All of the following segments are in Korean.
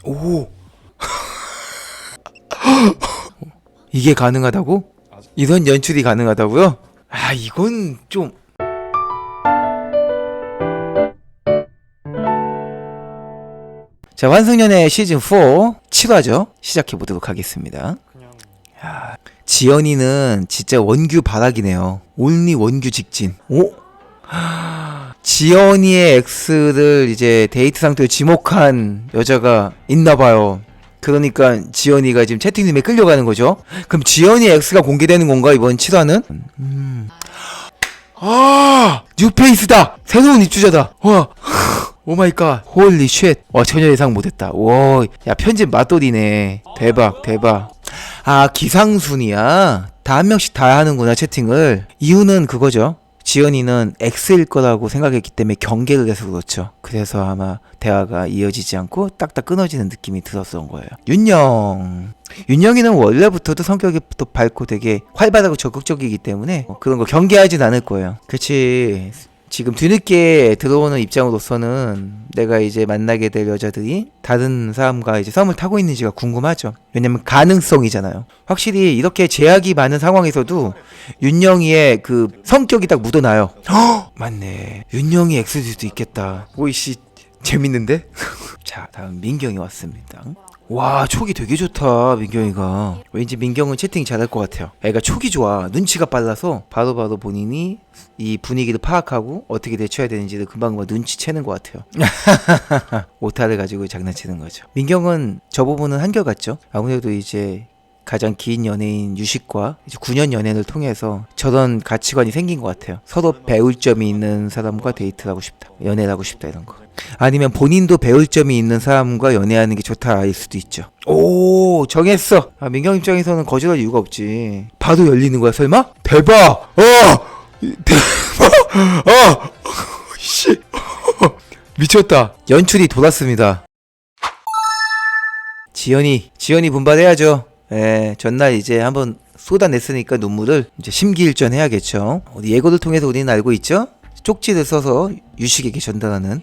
오. 이게 가능하다고? 이런 연출이 가능하다고요? 아, 이건 좀. 자, 환승연애 시즌 4 7화죠. 시작해보도록 하겠습니다. 야, 지연이는 진짜 원규 바닥이네요. 온리 원규 직진. 오? 지연이의 X를 이제 데이트 상태로 지목한 여자가 있나봐요. 그러니까 지연이가 지금 채팅룸에 끌려가는 거죠. 그럼 지연이 X가 공개되는 건가 이번 7화는? 아, 뉴페이스다. 새로운 입주자다. 와. 오마이갓. 홀리 쉣. 와, 전혀 예상 못했다. 와, 야, 편집 맛돌이네. 대박 대박. 아, 기상순이야. 다 한 명씩 다 하는구나, 채팅을. 이유는 그거죠. 지연이는 X일 거라고 생각했기 때문에 경계를 해서 그렇죠. 그래서 아마 대화가 이어지지 않고 딱딱 끊어지는 느낌이 들었던 거예요. 윤영이는 원래부터도 성격이 또 밝고 되게 활발하고 적극적이기 때문에 그런 거 경계하진 않을 거예요. 그치. 지금 뒤늦게 들어오는 입장으로서는 내가 이제 만나게 될 여자들이 다른 사람과 이제 썸을 타고 있는지가 궁금하죠. 왜냐면 가능성이잖아요. 확실히 이렇게 제약이 많은 상황에서도 윤영이의 그 성격이 딱 묻어나요. 허! 맞네. 윤영이 X일 수도 있겠다. 오이씨, 재밌는데? 자, 다음 민경이 왔습니다. 와, 촉이 되게 좋다, 민경이가. 왠지 민경은 채팅 잘할 것 같아요. 애가 촉이 좋아. 눈치가 빨라서 바로바로 본인이 이 분위기를 파악하고 어떻게 대처해야 되는지를 금방 눈치채는 것 같아요. 오타를 가지고 장난치는 거죠. 민경은 저 부분은 한결같죠. 아무래도 이제 가장 긴 연애인 유식과 이제 9년 연애를 통해서 저런 가치관이 생긴 것 같아요. 서로 배울 점이 있는 사람과 데이트를 하고 싶다, 연애를 하고 싶다, 이런 거. 아니면 본인도 배울 점이 있는 사람과 연애하는 게 좋다일 수도 있죠. 오, 정했어. 아, 민경 입장에서는 거절할 이유가 없지. 바로 열리는 거야, 설마? 대박! 대박! 씨. 미쳤다. 연출이 돌았습니다. 지연이 분발해야죠. 예, 전날 이제 한번 쏟아냈으니까 눈물을 이제 심기일전 해야겠죠. 우리 예고를 통해서 우리는 알고 있죠. 쪽지를 써서 유식에게 전달하는.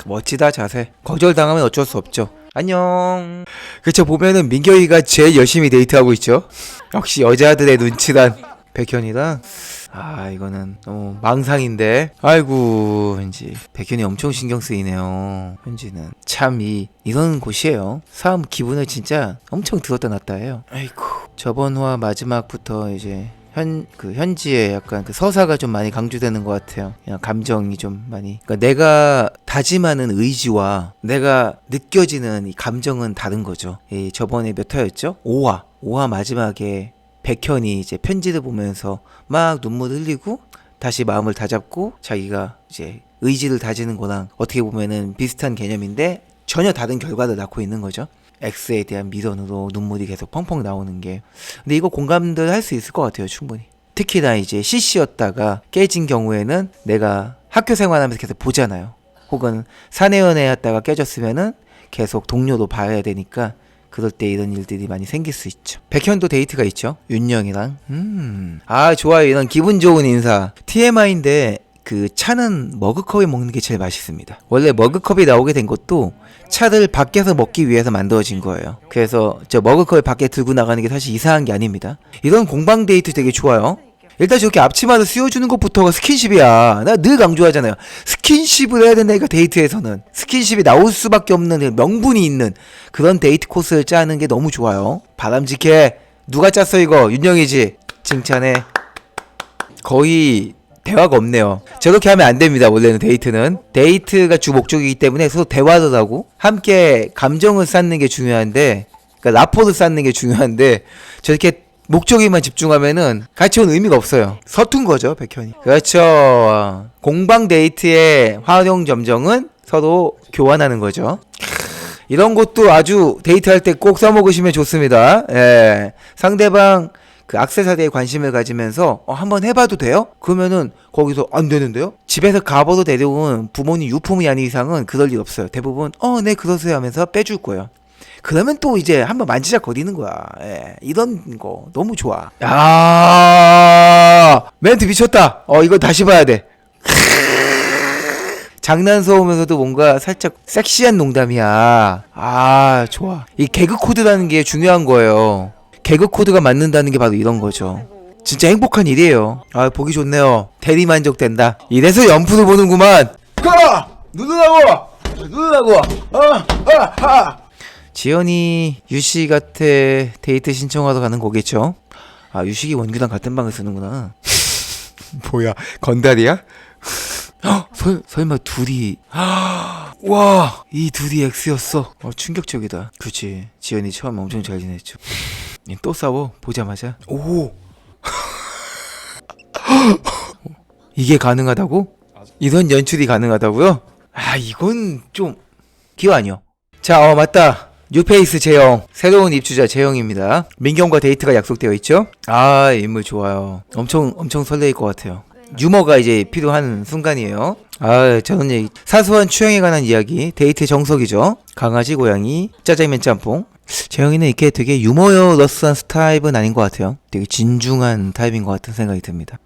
멋지다, 자세. 거절당하면 어쩔 수 없죠. 안녕. 그쵸, 보면은 민경이가 제일 열심히 데이트하고 있죠. 역시 여자들의 눈치란. 백현이랑. 아, 이거는 너무 망상인데. 아이고, 왠지 백현이 엄청 신경 쓰이네요. 현지는 참 이런 곳이에요. 사람 기분을 진짜 엄청 들었다 놨다 해요. 아이고, 저번 화 마지막부터 이제 현지의 약간 그 서사가 좀 많이 강조되는 것 같아요. 그냥 감정이 좀 많이. 그러니까 내가 다짐하는 의지와 내가 느껴지는 이 감정은 다른 거죠. 저번에 몇 화였죠? 5화 마지막에 백현이 이제 편지를 보면서 막 눈물 흘리고 다시 마음을 다잡고 자기가 이제 의지를 다지는 거랑 어떻게 보면은 비슷한 개념인데 전혀 다른 결과를 낳고 있는 거죠. X에 대한 미련으로 눈물이 계속 펑펑 나오는 게. 근데 이거 공감들 할 수 있을 것 같아요, 충분히. 특히나 이제 CC였다가 깨진 경우에는 내가 학교 생활하면서 계속 보잖아요. 혹은 사내연애였다가 깨졌으면은 계속 동료도 봐야 되니까 그럴 때 이런 일들이 많이 생길 수 있죠. 백현도 데이트가 있죠. 윤영이랑. 아, 좋아요. 이런 기분 좋은 인사. TMI인데 그 차는 머그컵에 먹는 게 제일 맛있습니다. 원래 머그컵이 나오게 된 것도 차를 밖에서 먹기 위해서 만들어진 거예요. 그래서 저 머그컵을 밖에 들고 나가는 게 사실 이상한 게 아닙니다. 이런 공방 데이트 되게 좋아요. 일단 저렇게 앞치마를 씌워주는 것부터가 스킨십이야. 나 늘 강조하잖아요. 스킨십을 해야 된다니까, 데이트에서는. 스킨십이 나올 수밖에 없는 명분이 있는 그런 데이트 코스를 짜는 게 너무 좋아요. 바람직해. 누가 짰어 이거? 윤영이지. 칭찬해. 거의 대화가 없네요. 저렇게 하면 안 됩니다. 원래는 데이트는. 데이트가 주 목적이기 때문에 서로 대화를 하고 함께 감정을 쌓는 게 중요한데, 그러니까 라포를 쌓는 게 중요한데, 저렇게 목적에만 집중하면은 같이 온 의미가 없어요. 서툰 거죠, 백현이. 그렇죠. 공방 데이트의 활용 점정은 서로 교환하는 거죠. 이런 것도 아주 데이트할 때 꼭 써먹으시면 좋습니다. 예. 상대방 그 액세서리에 관심을 가지면서 한번 해봐도 돼요? 그러면은 거기서 안 되는데요? 집에서 갑오로 데려온 부모님 유품이 아닌 이상은 그럴 일 없어요. 대부분 네 그러세요 하면서 빼줄 거예요. 그러면 또 이제 한번 만지작거리는 거야. 예, 이런 거 너무 좋아. 야, 멘트 미쳤다. 이거 다시 봐야 돼. 장난스러우면서도 뭔가 살짝 섹시한 농담이야. 아, 좋아. 이 개그 코드라는 게 중요한 거예요. 개그 코드가 맞는다는 게 바로 이런 거죠. 진짜 행복한 일이에요. 아, 보기 좋네요. 대리만족된다. 이래서 연프를 보는구만. 가! 누르라고! 지연이 유식한테 데이트 신청하러 가는 거겠죠? 아, 유식이 원규랑 같은 방을 쓰는구나. 뭐야, 건달이야? 설마 둘이 와, 이 둘이 X였어. 충격적이다. 그치, 지연이 처음에 엄청 잘 지냈죠. 또 싸워 보자마자. 오. 이게 가능하다고? 이런 연출이 가능하다고요? 아, 이건 좀 기호 아니요. 자, 맞다. 뉴페이스 재영, 새로운 입주자 재영입니다. 민경과 데이트가 약속되어 있죠? 아, 인물 좋아요. 엄청 설레일 것 같아요. 유머가 이제 필요한 순간이에요. 아, 저는 사소한 취향에 관한 이야기, 데이트 정석이죠. 강아지, 고양이, 짜장면, 짬뽕. 재영이는 이렇게 되게 유머러스한 타입은 아닌 것 같아요. 되게 진중한 타입인 것 같은 생각이 듭니다.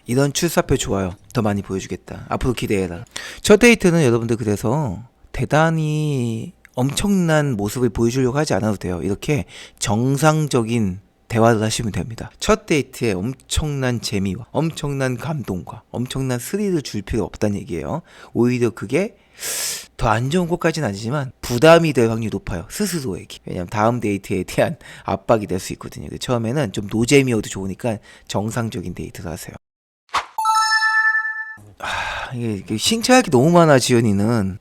이런 출사표 좋아요. 더 많이 보여주겠다. 앞으로 기대해라. 첫 데이트는 여러분들 그래서 대단히 엄청난 모습을 보여주려고 하지 않아도 돼요. 이렇게 정상적인 대화를 하시면 됩니다. 첫 데이트에 엄청난 재미와 엄청난 감동과 엄청난 스릴을 줄 필요 없다는 얘기예요. 오히려 그게 더 안 좋은 것까지는 아니지만 부담이 될 확률이 높아요. 스스로에게. 왜냐면 다음 데이트에 대한 압박이 될 수 있거든요. 처음에는 좀 노잼이어도 좋으니까 정상적인 데이트를 하세요. 이게 칭찬할 게 너무 많아, 지연이는.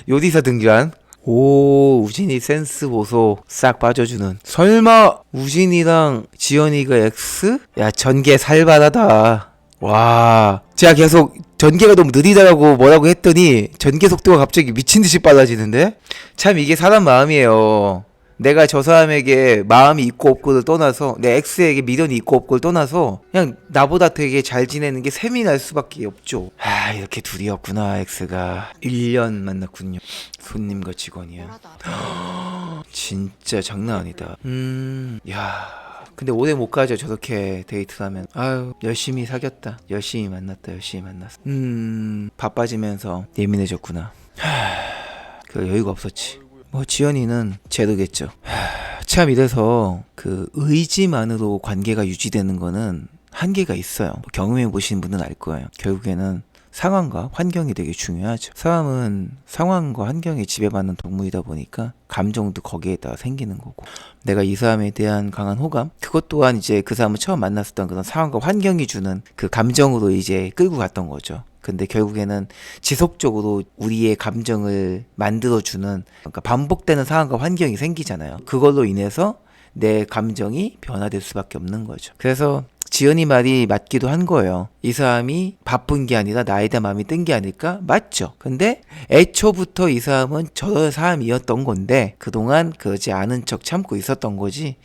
요리사 등교한. 오, 우진이 센스 보소 싹 빠져주는. 설마 우진이랑 지연이가 X? 야, 전개 살벌하다. 와, 제가 계속 전개가 너무 느리다라고 뭐라고 했더니 전개 속도가 갑자기 미친듯이 빨라지는데? 참 이게 사람 마음이에요. 내가 저 사람에게 마음이 있고 없고를 떠나서, 내 X에게 미련이 있고 없고를 떠나서 그냥 나보다 되게 잘 지내는 게 셈이 날 수밖에 없죠. 아, 이렇게 둘이었구나. X가 1년 만났군요. 손님과 직원이야. 진짜 장난 아니다. 야, 근데 오래 못 가죠. 저렇게 데이트를 하면. 아유, 열심히 사귀었다, 열심히 만났다, 열심히 만났어. 바빠지면서 예민해졌구나. 그 여유가 없었지. 뭐 지연이는 제도겠죠. 참 이래서 그 의지만으로 관계가 유지되는 거는 한계가 있어요. 뭐 경험해 보신 분은 알 거예요. 결국에는 상황과 환경이 되게 중요하죠. 사람은 상황과 환경에 지배받는 동물이다 보니까 감정도 거기에 따라 생기는 거고, 내가 이 사람에 대한 강한 호감, 그것 또한 이제 그 사람을 처음 만났었던 그런 상황과 환경이 주는 그 감정으로 이제 끌고 갔던 거죠. 근데 결국에는 지속적으로 우리의 감정을 만들어주는, 그러니까 반복되는 상황과 환경이 생기잖아요. 그걸로 인해서 내 감정이 변화될 수밖에 없는 거죠. 그래서 지연이 말이 맞기도 한 거예요. 이 사람이 바쁜 게 아니라 나에 대한 마음이 뜬 게 아닐까? 맞죠. 근데 애초부터 이 사람은 저런 사람이었던 건데 그동안 그러지 않은 척 참고 있었던 거지.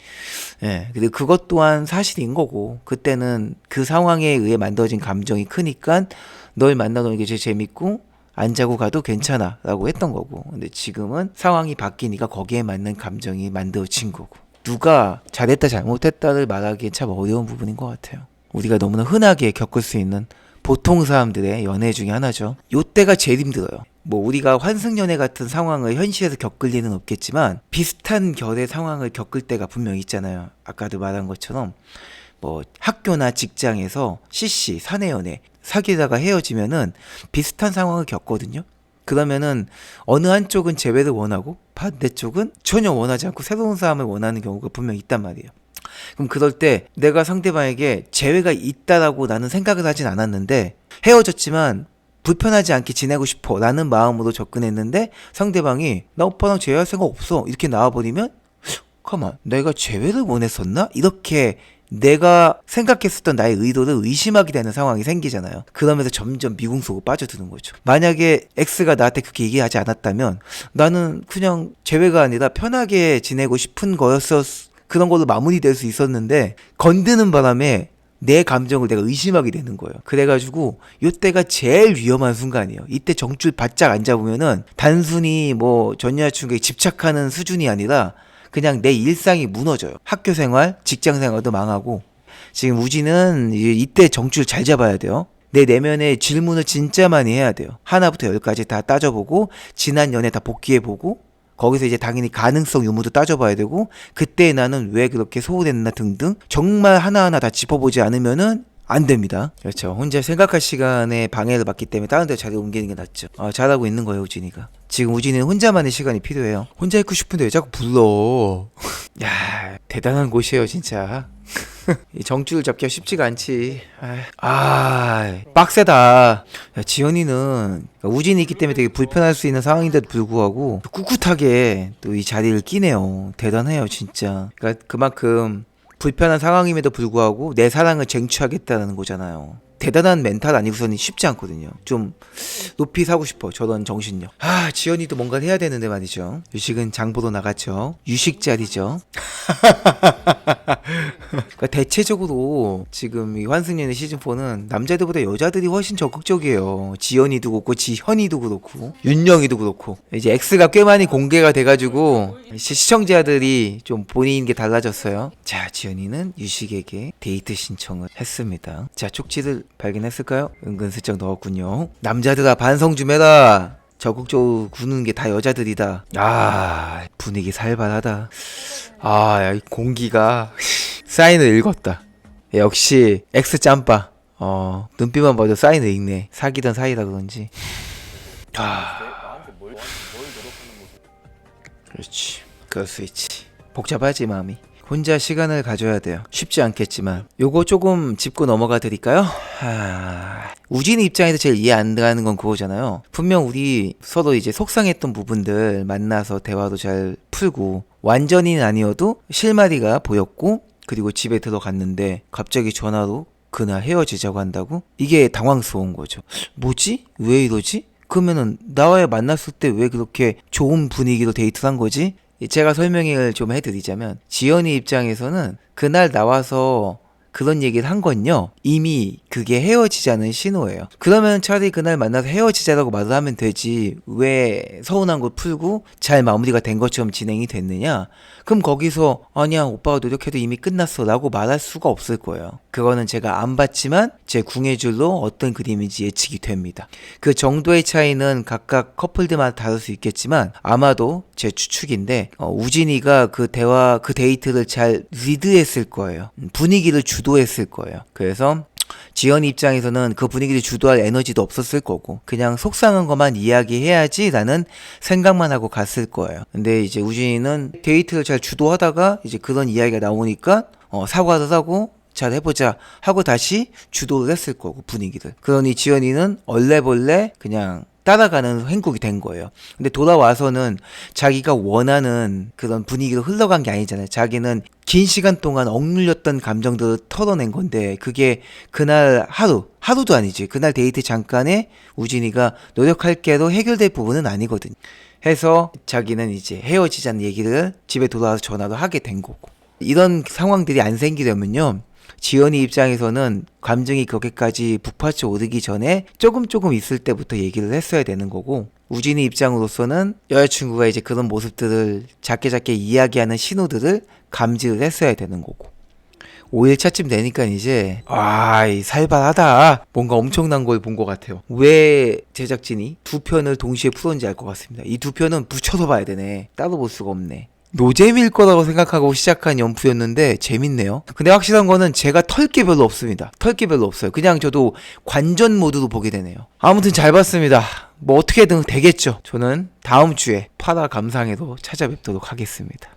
예. 근데 그것 또한 사실인 거고, 그때는 그 상황에 의해 만들어진 감정이 크니까 널 만나는 게 제일 재밌고 안 자고 가도 괜찮아 라고 했던 거고, 근데 지금은 상황이 바뀌니까 거기에 맞는 감정이 만들어진 거고, 누가 잘했다 잘못했다를 말하기엔 참 어려운 부분인 것 같아요. 우리가 너무나 흔하게 겪을 수 있는 보통 사람들의 연애 중에 하나죠. 요때가 제일 힘들어요. 뭐 우리가 환승연애 같은 상황을 현실에서 겪을 리는 없겠지만 비슷한 결의 상황을 겪을 때가 분명히 있잖아요. 아까도 말한 것처럼 뭐 학교나 직장에서 CC, 사내연애, 사귀다가 헤어지면은 비슷한 상황을 겪거든요. 그러면은 어느 한쪽은 재회를 원하고 반대쪽은 전혀 원하지 않고 새로운 사람을 원하는 경우가 분명히 있단 말이에요. 그럼 그럴 때 내가 상대방에게 재회가 있다라고 나는 생각을 하진 않았는데 헤어졌지만 불편하지 않게 지내고 싶어 라는 마음으로 접근했는데 상대방이 나 오빠랑 재회할 생각 없어 이렇게 나와버리면 가만, 내가 재회를 원했었나? 이렇게 내가 생각했었던 나의 의도를 의심하게 되는 상황이 생기잖아요. 그러면서 점점 미궁 속으로 빠져드는 거죠. 만약에 X가 나한테 그렇게 얘기하지 않았다면 나는 그냥 재회가 아니라 편하게 지내고 싶은 거였어, 그런 걸로 마무리될 수 있었는데 건드는 바람에 내 감정을 내가 의심하게 되는 거예요. 그래가지고 이때가 제일 위험한 순간이에요. 이때 정줄 바짝 안 잡으면은 단순히 뭐 전 여자친구에 집착하는 수준이 아니라 그냥 내 일상이 무너져요. 학교 생활, 직장 생활도 망하고. 지금 우진은 이때 정줄 잘 잡아야 돼요. 내 내면의 질문을 진짜 많이 해야 돼요. 하나부터 열까지 다 따져보고 지난 연애 다 복귀해보고 거기서 이제 당연히 가능성 유무도 따져봐야 되고 그때 나는 왜 그렇게 소홀했나 등등 정말 하나하나 다 짚어보지 않으면은 안 됩니다. 그렇죠. 혼자 생각할 시간에 방해를 받기 때문에 다른 데 자리 옮기는 게 낫죠. 잘하고 있는 거예요, 우진이가. 지금 우진이는 혼자만의 시간이 필요해요. 혼자 있고 싶은데 왜 자꾸 불러? 야, 대단한 곳이에요, 진짜. 이 정줄 잡기가 쉽지가 않지. 빡세다. 야, 지연이는 우진이 있기 때문에 되게 불편할 수 있는 상황인데도 불구하고 꿋꿋하게 또 이 자리를 끼네요. 대단해요, 진짜. 그러니까 그만큼 불편한 상황임에도 불구하고 내 사랑을 쟁취하겠다는 거잖아요. 대단한 멘탈 아니고서는 쉽지 않거든요. 좀 높이 사고 싶어, 저런 정신력. 지연이도 뭔가를 해야 되는데 말이죠. 유식은 장보러 나갔죠. 유식 자리죠. 그러니까 대체적으로 지금 이 환승연의 시즌4는 남자들보다 여자들이 훨씬 적극적이에요. 지연이도 그렇고 지현이도 그렇고 윤영이도 그렇고 이제 X가 꽤 많이 공개가 돼가지고 시청자들이 좀 본인인 게 달라졌어요. 자, 지연이는 유식에게 데이트 신청을 했습니다. 자, 쪽지를 발견했을까요? 은근슬쩍 넣었군요. 남자들아 반성 좀 해라. 적극적으로 구는 게 다 여자들이다. 분위기 살벌하다. 야, 이 공기가 사인을 읽었다. 역시 X 짬바. 눈빛만 봐도 사인을 읽네. 사귀던 사이라 그런지. 그렇지. 그럴 수 있지. 복잡하지 마음이. 혼자 시간을 가져야 돼요. 쉽지 않겠지만 요거 조금 짚고 넘어가 드릴까요? 우진이 입장에서 제일 이해 안 가는 건 그거잖아요. 분명 우리 서로 이제 속상했던 부분들 만나서 대화도 잘 풀고 완전히는 아니어도 실마리가 보였고 그리고 집에 들어갔는데 갑자기 전화로 그날 헤어지자고 한다고? 이게 당황스러운 거죠. 뭐지? 왜 이러지? 그러면은 나와의 만났을 때 왜 그렇게 좋은 분위기로 데이트를 한 거지? 제가 설명을 좀 해드리자면 지연이 입장에서는 그날 나와서 그런 얘기를 한 건요 이미 그게 헤어지자는 신호예요. 그러면 차라리 그날 만나서 헤어지자라고 말을 하면 되지 왜 서운한 걸 풀고 잘 마무리가 된 것처럼 진행이 됐느냐. 그럼 거기서 아니야 오빠가 노력해도 이미 끝났어 라고 말할 수가 없을 거예요. 그거는 제가 안 봤지만 제 궁예줄로 어떤 그림인지 예측이 됩니다. 그 정도의 차이는 각각 커플들마다 다를 수 있겠지만 아마도 제 추측인데 우진이가 그 대화 그 데이트를 잘 리드했을 거예요. 분위기를 주도했을 거예요. 그래서 지연이 입장에서는 그 분위기를 주도할 에너지도 없었을 거고 그냥 속상한 것만 이야기해야지 라는 생각만 하고 갔을 거예요. 근데 이제 우진이는 데이트를 잘 주도하다가 이제 그런 이야기가 나오니까 사과를 하고 잘 해보자 하고 다시 주도를 했을 거고 분위기를. 그러니 지연이는 얼레벌레 그냥 따라가는 행복이 된 거예요. 근데 돌아와서는 자기가 원하는 그런 분위기로 흘러간 게 아니잖아요. 자기는 긴 시간 동안 억눌렸던 감정들을 털어낸 건데 그게 그날 하루도 아니지. 그날 데이트 잠깐에 우진이가 노력할게로 해결될 부분은 아니거든요. 해서 자기는 이제 헤어지자는 얘기를 집에 돌아와서 전화로 하게 된 거고. 이런 상황들이 안 생기려면요. 지연이 입장에서는 감정이 그렇게까지 북받쳐 오르기 전에 조금 있을 때부터 얘기를 했어야 되는 거고 우진이 입장으로서는 여자친구가 이제 그런 모습들을 작게 이야기하는 신호들을 감지를 했어야 되는 거고 5일차쯤 되니까 이제 살벌하다 뭔가 엄청난 걸 본 것 같아요. 왜 제작진이 두 편을 동시에 풀었는지 알 것 같습니다. 이 두 편은 붙여서 봐야 되네. 따로 볼 수가 없네. 노잼일 거라고 생각하고 시작한 연프였는데 재밌네요. 근데 확실한 거는 제가 털 게 별로 없습니다. 털 게 별로 없어요. 그냥 저도 관전 모드로 보게 되네요. 아무튼 잘 봤습니다. 뭐 어떻게든 되겠죠. 저는 다음 주에 파라 감상회로 찾아뵙도록 하겠습니다.